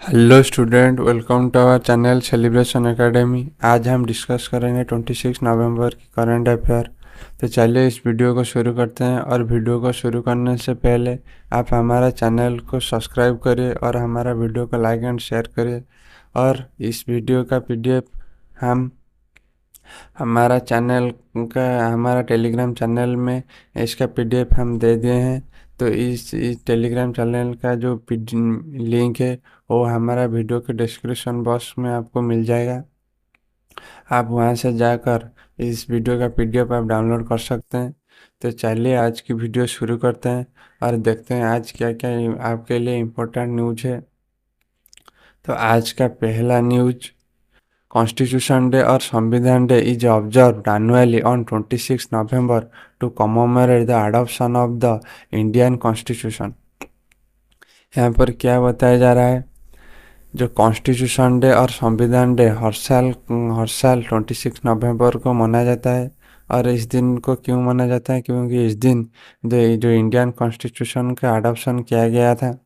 Hello student, welcome to our channel celebration academy. आज हम discuss करेंगे 26 नवंबर की करंट अफेयर। तो चलिए इस वीडियो को शुरू करते हैं। और वीडियो को शुरू करने से पहले आप हमारा चैनल को सब्सक्राइब करिए और हमारा वीडियो को लाइक एंड शेयर करिए। और इस वीडियो का पीडीएफ हम हमारा चैनल हमारा टेलीग्राम चैनल में इसका पीडीएफ हम दे दिए हैं। तो इस टेलीग्राम चैनल का जो लिंक है वो हमारा वीडियो के डिस्क्रिप्शन बॉक्स में आपको मिल जाएगा। आप वहां से जाकर इस वीडियो का पीडीएफ आप डाउनलोड कर सकते हैं। तो चलिए आज की वीडियो शुरू करते हैं और देखते हैं आज क्या क्या आपके लिए इम्पोर्टेंट न्यूज है। तो आज का पहला news, Constitution Day or Samvidhan Day is observed annually on 26 November to commemorate the adoption of the Indian Constitution। यहाँ पर क्या बताया जा रहा है, जो कॉन्स्टिट्यूशन डे और संविधान डे हर साल 26 नवंबर को मनाया जाता है। और इस दिन को क्यों मनाया जाता है, क्योंकि इस दिन जो इंडियन कॉन्स्टिट्यूशन का अडॉप्शन किया गया था,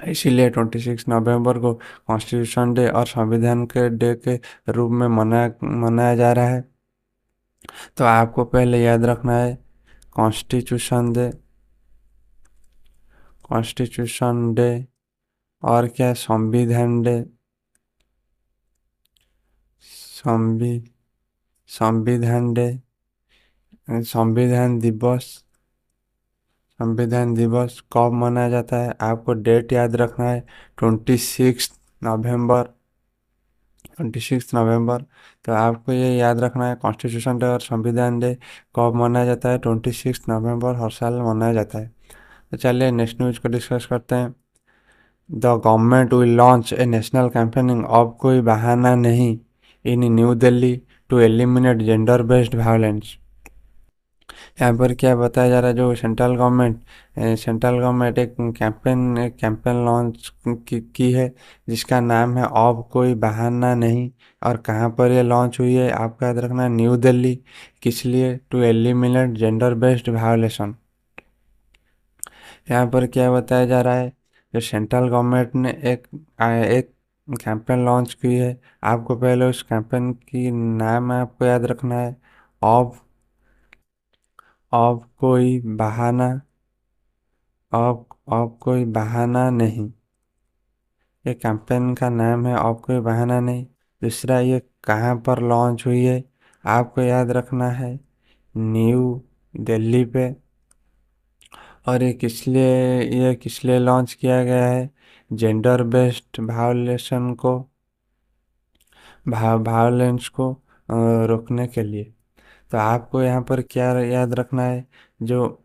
इसीलिए 26 नवंबर को कॉन्स्टिट्यूशन डे और संविधान के डे के रूप में मनाया जा रहा है। तो आपको पहले याद रखना है कॉन्स्टिट्यूशन डे, कॉन्स्टिट्यूशन डे और क्या संविधान डे, संवि संविधान डे, संविधान दिवस। संविधान दिवस कब मनाया जाता है, आपको डेट याद रखना है 26 नवंबर, 26 नवंबर। तो आपको ये याद रखना है कॉन्स्टिट्यूशन डे और संविधान डे कब मनाया जाता है, 26 नवंबर हर साल मनाया जाता है। तो चलिए नेक्स्ट न्यूज को डिस्कस करते हैं। The government will launch a national campaigning, अब कोई बहाना नहीं, in new Delhi to eliminate gender based violence. यहाँ पर क्या बताया जा रहा है, जो सेंट्रल गवर्नमेंट एक कैंपेन लॉन्च की है जिसका नाम है अब कोई बहाना नहीं। और कहाँ पर ये लॉन्च हुई है, आपको याद रखना है न्यू दिल्ली। किस लिए, to eliminate gender based violation. यहाँ पर क्या बताया जा रहा है, जो सेंट्रल गवर्नमेंट ने एक कैंपेन लॉन्च की है। आपको पहले उस कैंपेन की नाम आपको याद रखना है, अब अब कोई बहाना, अब कोई बहाना नहीं। ये कैंपेन का नाम है अब कोई बहाना नहीं। दूसरा, ये कहाँ पर लॉन्च हुई है, आपको याद रखना है न्यू दिल्ली पे। और ये किस लिए लॉन्च किया गया है, जेंडर बेस्ड वायलेंस को रोकने के लिए। तो आपको यहाँ पर क्या याद रखना है, जो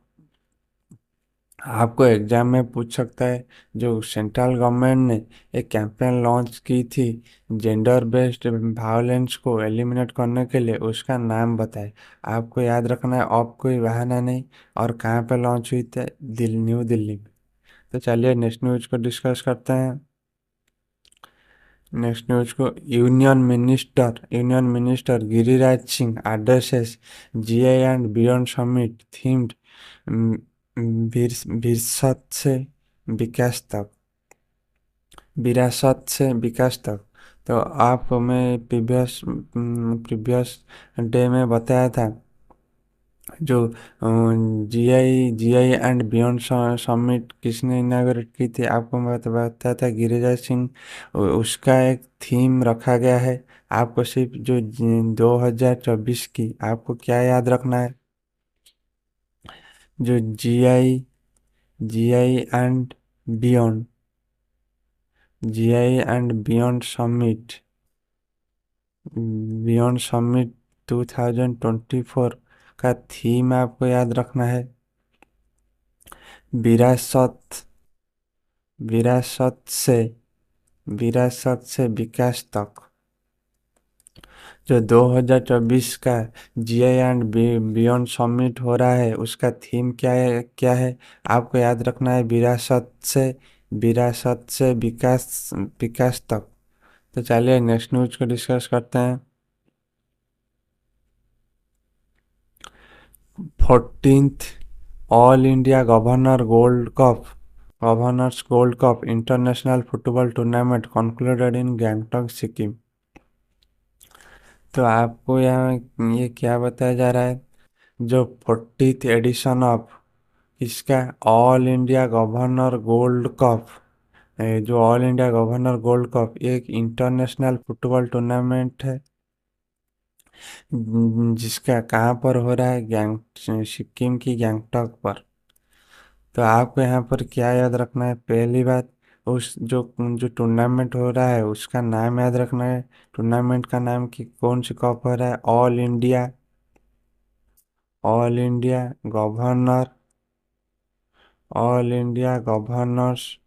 आपको एग्जाम में पूछ सकता है, जो सेंट्रल गवर्नमेंट ने एक कैंपेन लॉन्च की थी जेंडर बेस्ड वायलेंस को एलिमिनेट करने के लिए, उसका नाम बताए। आपको याद रखना है अब कोई बहाना नहीं। और कहाँ पे लॉन्च हुई थी, न्यू दिल्ली में। तो चलिए नेक्स्ट न्यूज को डिस्कस करते हैं। नेक्स्ट न्यूज को, union minister Giriraj Singh addresses GI and beyond summit themed विरासत से विकास तक, विरासत से विकास तक। तो आप मैं प्रीवियस डे में बताया था, जो जीआई एंड बियॉन्ड समिट किसने इनाग्रेट की थी, आपको मैं बताया था गिरिराज सिंह। उसका एक थीम रखा गया है। आपको सिर्फ जो 2024 की आपको क्या याद रखना है, जो GI and beyond GI and beyond summit 2024 का थीम आपको याद रखना है विरासत विरासत से विरासत से विकास तक। जो 2024 का जीआई एंड बियॉन्ड समिट हो रहा है, उसका थीम क्या है, आपको याद रखना है विरासत से विकास विकास तक। तो चलिए नेक्स्ट न्यूज को डिस्कस करते हैं। 14th all India governor gold cup governors gold cup international football tournament concluded in Gangtok Sikkim. तो आपको यहाँ ये क्या बताया जा रहा है, जो 40th एडिशन ऑफ इसका all India governor gold cup, जो all India governor gold cup एक इंटरनेशनल फुटबॉल टूर्नामेंट है, जिसका कहाँ पर हो रहा है, गैंग सिक्किम की गैंगटॉक पर। तो आपको यहाँ पर क्या याद रखना है, पहली बात उस जो जो टूर्नामेंट हो रहा है उसका नाम याद रखना है। टूर्नामेंट का नाम कि कौन सी कप हो रहा है, all India governor all India governors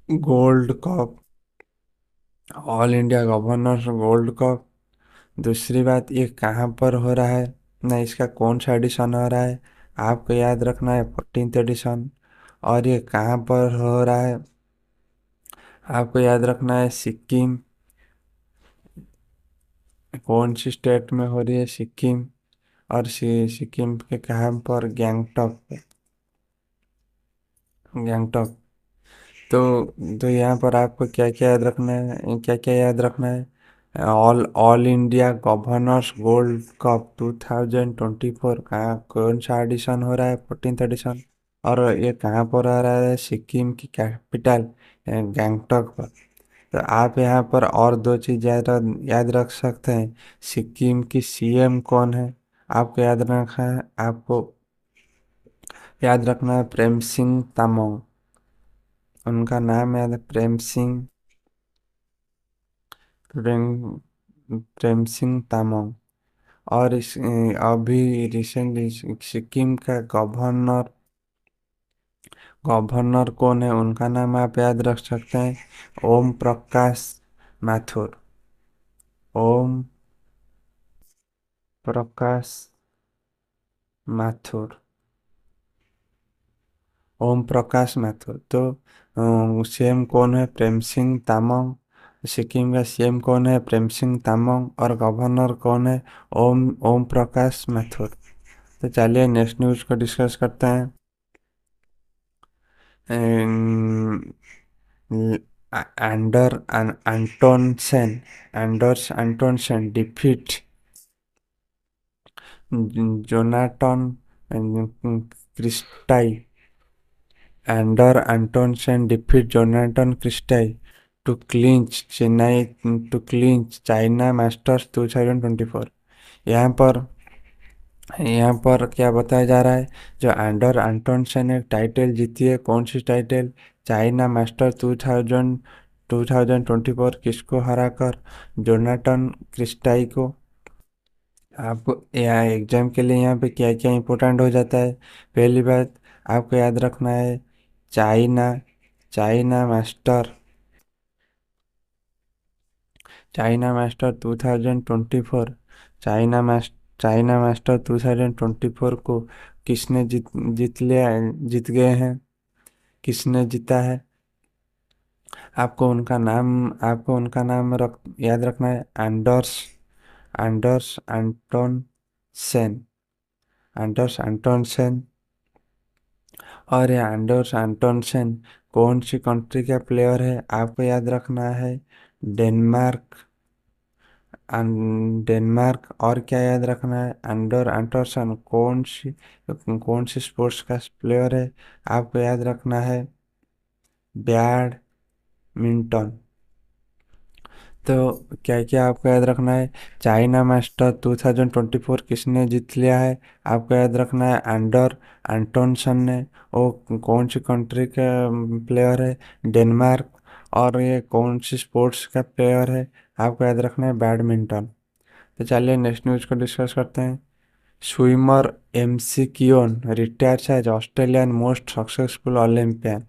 gold cup, all India governors gold cup. दूसरी बात, ये कहाँ पर हो रहा है, ना इसका कौन सा एडिशन हो रहा है, आपको याद रखना है 14th एडिशन। और ये कहाँ पर हो रहा है, आपको याद रखना है सिक्किम, कौन सी स्टेट में हो रही है, सिक्किम। और सिक्किम के कहाँ पर, गैंगटॉक पे, गैंगटॉक। तो यहाँ पर आपको क्या क्या याद रखना है, क्या क्या याद रखना है, all all India governors gold cup 2024 कहाँ कौन सा एडिशन हो रहा है, 14th एडिशन। और ये कहाँ पर आ रहा है, सिक्किम की कैपिटल गैंगटॉक पर। तो आप यहाँ पर और दो चीज़ याद रख सकते हैं, सिक्किम की सीएम कौन है, आपको याद रखना है, आपको याद रखना है प्रेम सिंह तमांग। उनका नाम याद है प्रेम प्रेम सिंह तमांग। और अभी रिसेंटली सिक्किम का गवर्नर कौन है, उनका नाम आप याद रख सकते हैं, ओम प्रकाश माथुर। ओम प्रकाश माथुर, ओम प्रकाश माथुर। तो सीएम कौन है, प्रेम सिंह तामांग। सिक्किम का सीएम कौन है, प्रेम सिंह तामांग। और गवर्नर कौन है, ओम ओम प्रकाश माथुर। तो चलिए नेक्स्ट न्यूज़ को डिस्कस करते हैं। Anders Antonsen defeat Jonatan Christie Anders Antonsen defeat Jonatan Christie to clinch China Masters 2024। यहाँ पर यहाँ पर क्या बताया जा रहा है, जो एंडर एंटोनसेन ने टाइटल जीती है, कौन सी टाइटल, चाइना मास्टर 2024, किसको हराकर, जोनाटन क्रिस्टाई को। आपको यहाँ एग्जाम के लिए यहाँ पे क्या क्या इंपॉर्टेंट हो जाता है, पहली बात आपको याद रखना है, China China master China master 2024, China master 2024 को किसने जीत गए हैं, किसने जीता है। आपको उनका नाम याद रखना है, Anders Anton Sen Anders Anton Sen. और ये एंडर्स एंटोन सेन कौन सी कंट्री का प्लेयर है, आपको याद रखना है, डेनमार्क डेनमार्क। और क्या याद रखना है, एंडर एंडरसन कौन सी स्पोर्ट्स का प्लेयर है, आपको याद रखना है, बैडमिंटन। तो क्या क्या आपको याद रखना है, चाइना मास्टर 2024 किसने जीत लिया है, आपको याद रखना है, एंडर एंटोनसन ने। वो कौन सी कंट्री का प्लेयर है, डेनमार्क। और ये कौन सी स्पोर्ट्स का प्लेयर है, आपको याद रखना है, बैडमिंटन। तो चलिए नेक्स्ट न्यूज़ को डिस्कस करते हैं। Swimmer McKeon retires as Australian most successful Olympian.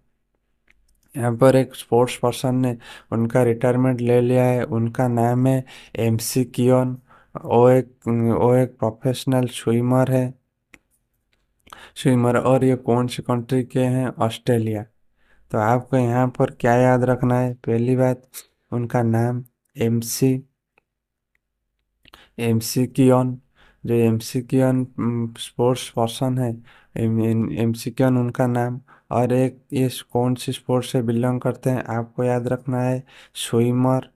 यहाँ पर एक स्पोर्ट्स पर्सन ने उनका रिटायरमेंट ले लिया है, उनका नाम है एमसी कियोन। वो एक प्रोफेशनल स्विमर और ये कौन सी कंट्री के हैं, ऑस्ट्रेलिया। तो आपको यहाँ पर क्या याद रखना है, पहली बात उनका नाम एमसी एमसी कियोन। जो एमसी कियोन स्पोर्ट्स पर्सन है, एमसीक्यू उनका नाम। और एक ये कौन सी स्पोर्ट से बिलोंग करते हैं आपको याद रखना है, स्विमर।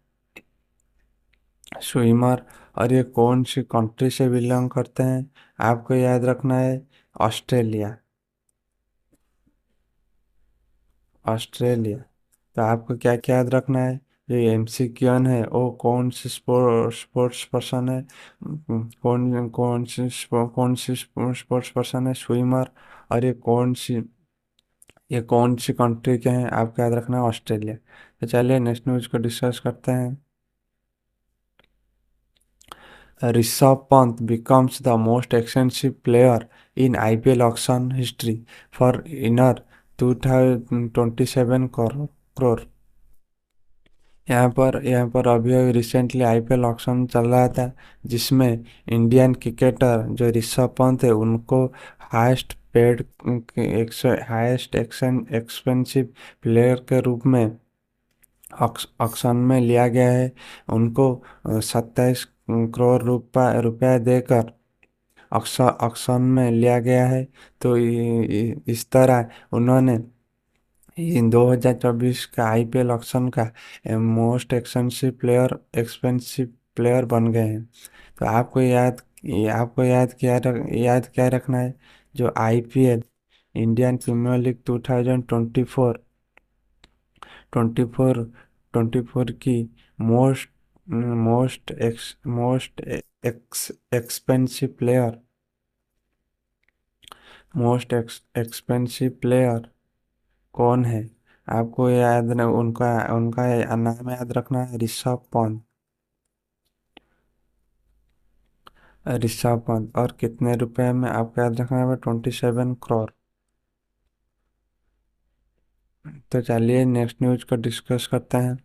स्विमर। और ये कौन सी कंट्री से बिलोंग करते हैं आपको याद रखना है, ऑस्ट्रेलिया। ऑस्ट्रेलिया। तो आपको क्या क्या याद रखना है, जो एमसीक्यू है वो कौन सी स्पोर्ट्स पर्सन है, कौन सी स्पोर्ट्स पर्सन है, स्विमर। और ये कौन सी कंट्री के हैं आपको याद रखना है, ऑस्ट्रेलिया। तो चलिए नेक्स्ट न्यूज को डिस्कस करते हैं। Rishabh Pant becomes the most expensive player in IPL auction history for inner 2027 crore। यहाँ पर अभी अभी रिसेंटली आईपीएल ऑक्शन चल रहा था, जिसमें इंडियन क्रिकेटर जो ऋषभ पंत है उनको highest paid highest expensive player के रूप में ऑक्शन में लिया गया है। उनको 27 करोड़ रुपया देकर ऑक्शन में लिया गया है। तो इस तरह उन्होंने इन 2024 का आईपीएल ऑक्शन का एक्सपेंसिव प्लेयर बन गए हैं। तो आपको याद क्या रखना है, जो आईपीएल इंडियन प्रीमियर लीग 2024 24 24 की most most expensive player expensive player कौन है आपको याद न उनका उनका नाम याद रखना है, ऋषभ पंत। और कितने रुपए में आपको याद रखना है, 27 करोड़। तो चलिए नेक्स्ट न्यूज को डिस्कस करते हैं।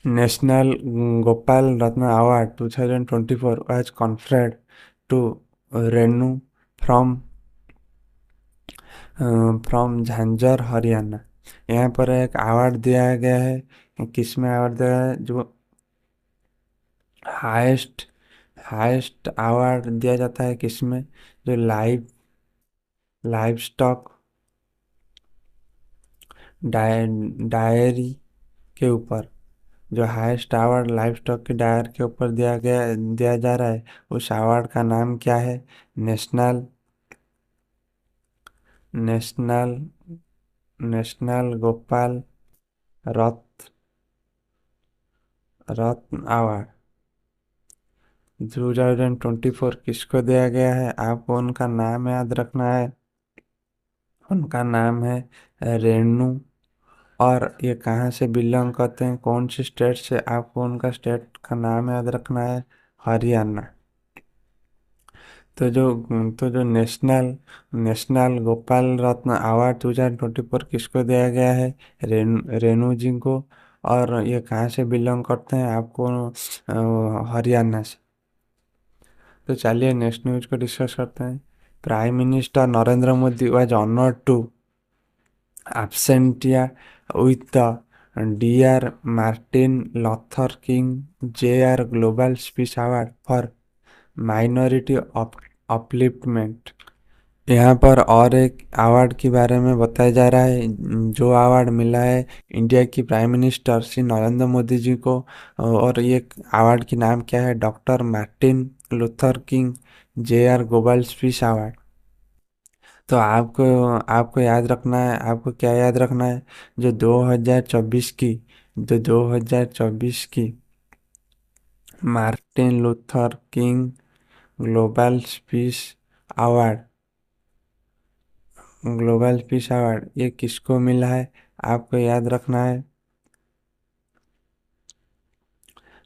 National Gopal Ratna award 2024 was conferred to Renu from from Jhajjar Haryana. यहाँ पर एक अवार्ड दिया गया है, किसमें अवार्ड दिया है, जो हाईएस्ट हाईएस्ट अवार्ड दिया जाता है किसमें, जो लाइव स्टॉक डायरी के ऊपर, जो हाईएस्ट अवार्ड लाइव स्टॉक की डायर के ऊपर दिया जा रहा है, उस अवार्ड का नाम क्या है, नेशनल नेशनल नेशनल गोपाल रथ रत्न अवार्ड 2024 किसको दिया गया है आपको उनका नाम याद रखना है। उनका नाम है रेणु। और ये कहाँ से बिलोंग करते हैं, कौन सी स्टेट से, आपको उनका स्टेट का नाम याद रखना है, हरियाणा। तो जो तो जो नेशनल गोपाल रत्न अवार्ड 2024 किसको दिया गया है, रेणु जी को। और ये कहाँ से बिलोंग करते हैं आपको, हरियाणा से। तो चलिए नेक्स्ट न्यूज को डिस्कस करते हैं। Prime minister Narendra Modi was honoured to absentia with the Dr. Martin Luther King Jr. Global Peace Award for Minority Upliftment। यहाँ पर और एक अवार्ड के बारे में बताया जा रहा है, जो अवार्ड मिला है इंडिया की प्राइम मिनिस्टर श्री नरेंद्र मोदी जी को। और ये अवार्ड की नाम क्या है, doctor Martin Luther King JR global peace award. तो आपको आपको याद रखना है, आपको क्या याद रखना है, जो 2024 की Martin Luther king global peace award ये किसको मिला है आपको याद रखना है,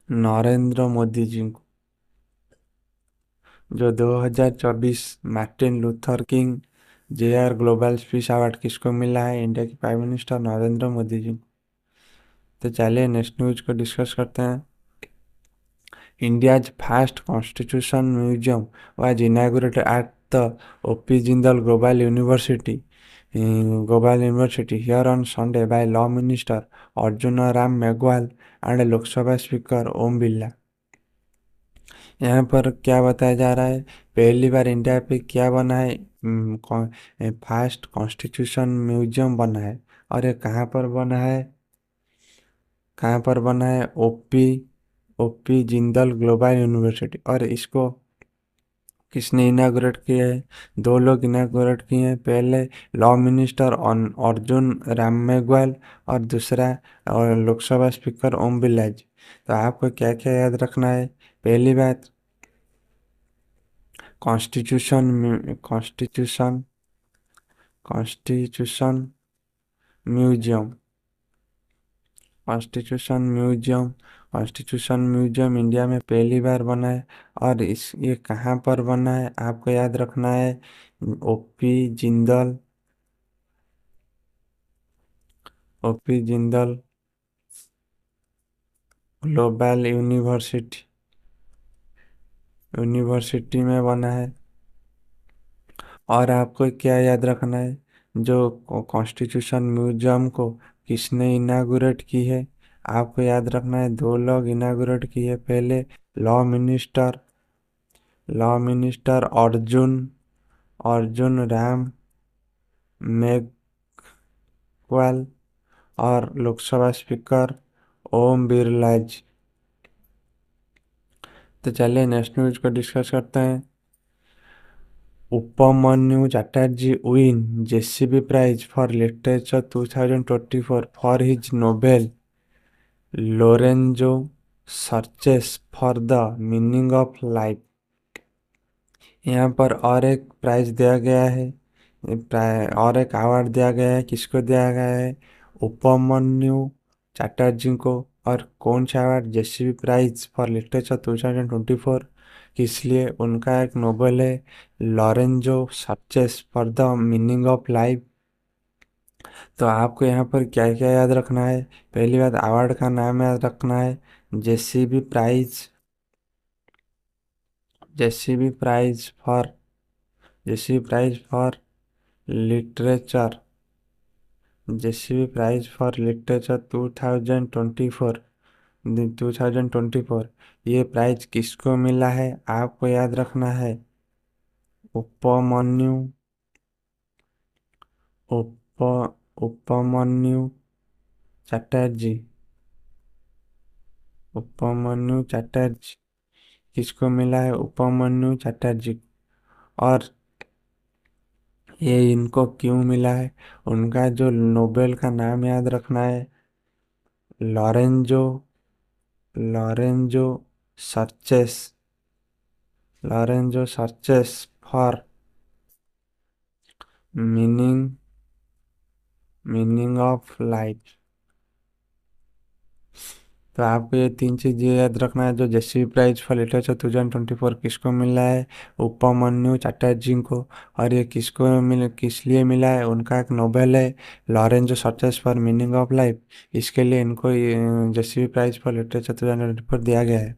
नरेंद्र मोदी जी को। जो 2024 Martin Luther King JR global peace award किसको मिला है, इंडिया के प्राइम मिनिस्टर नरेंद्र मोदी जी को। तो चलिए नेक्स्ट न्यूज को डिस्कस करते हैं। India's first Constitution Museum was inaugurated at the O.P. Jindal Global University here on Sunday by Law Minister Arjuna Ram Meghwal and Lok Sabha Speaker Om Birla। यहाँ पर क्या बताया जा रहा है, पहली बार इंडिया पे क्या बना है, फर्स्ट कॉन्स्टिट्यूशन म्यूजियम बना है। और ये कहाँ पर बना है, ओपी जिंदल ग्लोबल यूनिवर्सिटी। और इसको किसने इनागुरेट किया है, दो लोग इनागुरेट किए हैं। पहले लॉ मिनिस्टर अर्जुन राम मेघवाल, और दूसरा और लोकसभा स्पीकर ओम बिरला जी। तो आपको क्या क्या याद रखना है, पहली बात constitution constitution museum constitution museum India में पहली बार बना है। और ये कहाँ पर बना है, आपको याद रखना है, OP Jindal OP Jindal global university में बना है। और आपको क्या याद रखना है, जो कॉन्स्टिट्यूशन म्यूजियम को किसने इनागुरेट की है, आपको याद रखना है, दो लोग इनागुरेट किए। पहले law minister law minister Arjun Ram Meghwal, और लोकसभा स्पीकर ओम बिरला जी। तो चलिए नेक्स्ट न्यूज को डिस्कस करते हैं। Upmanyu Chatterjee win JCB Prize for Literature 2024 for his novel Lorenzo Searches for the Meaning of Life। यहाँ पर और एक प्राइज दिया गया है, और एक अवार्ड दिया गया है। किसको दिया गया है, उपमन्यु चटर्जी को। और कौन सा award, JCB prize for literature 2024। किस लिए, उनका एक नोवेल है Lorenzo searches for the meaning of life. तो आपको यहाँ पर क्या क्या याद रखना है, पहली बात अवार्ड का नाम याद रखना है, JCB prize JCB prize for JCB prize for literature JCB prize for literature 2024। ये प्राइज किसको मिला है, आपको याद रखना है, उपमन्यु उप उपमन्यु चटर्जी उपमन्यु चटर्जी किसको मिला है, उपमन्यु चटर्जी। और ये इनको क्यों मिला है, उनका जो नोबेल का नाम याद रखना है, Lorenzo Lorenzo searches for meaning meaning of life. तो आपको ये तीन चीज़ ये याद रखना है, जो जेसीबी प्राइज फॉर लिटरेचर 2024 किसको मिला है, उपमन्यु चटर्जी को। और ये किस लिए मिला है, उनका एक नोवेल है Lorenzo searches for meaning of life. इसके लिए इनको जेसीबी प्राइज फॉर लिटरेचर 2024 दिया गया है।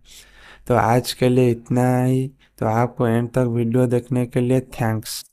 तो आज के लिए इतना ही। तो आपको एंड तक वीडियो देखने के लिए थैंक्स।